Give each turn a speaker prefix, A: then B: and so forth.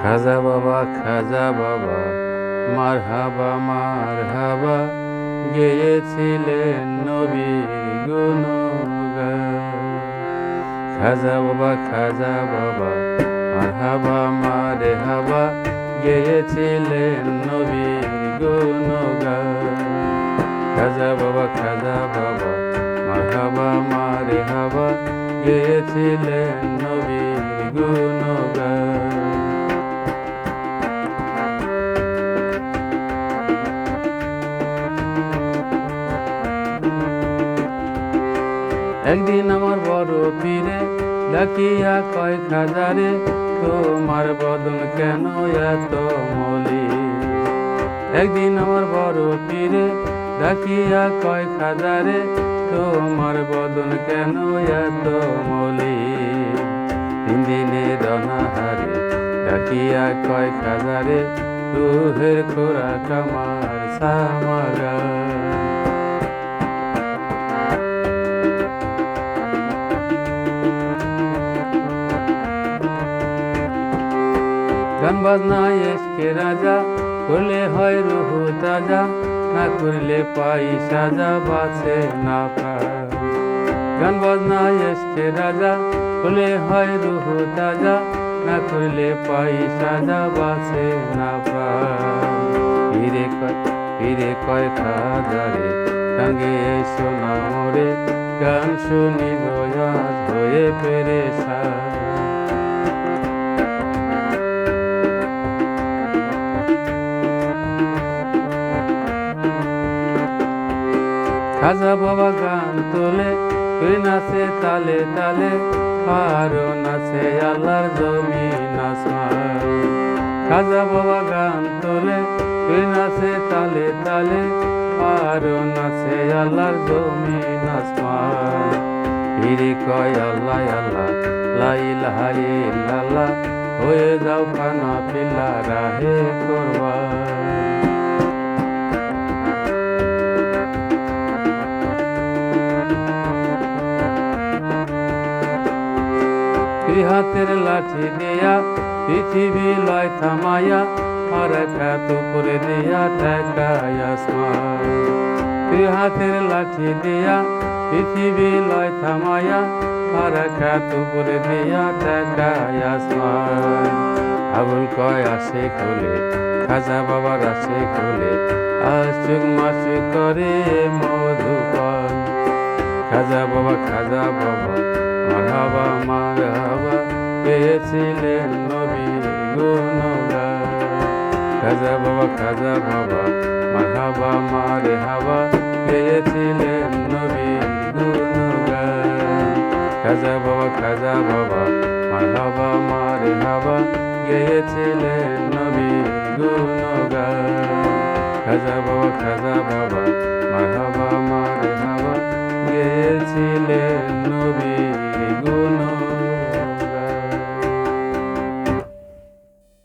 A: খাজা বাবা মারহাবা মারহাবা গেয়েছিলেন নবীর গুণগান। খাজা বাবা মারহাবা মারহাবা গেয়েছিলেন নবীর গুণগান। খাজা বাবা মারহাবা মারহাবা গেয়েছিলেন নবীর গুণগান। একদিন আমার বড় পীরে ডাকিয়া কয় খাজারে, তোমার বদন কেন এত মলিন? একদিন আমার বড় পীরে ডাকিয়া কয় খাজারে, তোমার বদন কেন এত মলিন? 3 দিনের অনাহারে ডাকিয়া কয় খাজারে, রুহের খোরাক আমার সামাগান। গান বাজনা এসকে রাজা, করলে হয় রুহ তাজা, না করলে পাই সাজা, বাঁচে না প্রাণ। গান বাজনা এসকে রাজা, করলে হয় রুহ তাজা, না করলে পাই সাজা, বাঁচে না প্রাণ। পীরে কয় খাজারে, সঙ্গে শোনা মোরে, গান শুনিব আজ হয়ে পেরেশান। খাজা বাবা গান তোলে, তুই নাচে তালে তালে, আরো নাচে আল্লাহর জমিন আসমান। খাজা বাবা গান তোলে, তুই নাচে তালে তালে, আরো নাচে আল্লাহর জমিন আসমান। পীরে কয় আল্লাহ আল্লাহ লা ইলাহা ইল্লাল্লাহ, হয়ে যাও খানা পিল্লা রাহে কুরবান। হাতের লাঠি দিয়া পৃথিবী লয় থামায়া, আর খাত উপরে দিয়া ঠেকায় আসমান। হাতের লাঠি দিয়া পৃথিবী লয় থামায়া, আর খাত উপরে দিয়া ঠেকায় আসমান। আবুল কয় আসে খুলে, খাজা বাবার আসে খুলে, আশুক মাসুক করে মধুপান। খাজা বাবা মারহাবা মারহাবা গেয়েছিলেন নবীর গুণগান। খাজা বাবা মারহাবা মারহাবা গেয়েছিলেন নবীর গুণগান। খাজা বাবা মারহাবা মারহাবা গেয়েছিলেন নবীর গুণগান। খাজা বাবা মারহাবা মারহাবা গেয়েছিলেন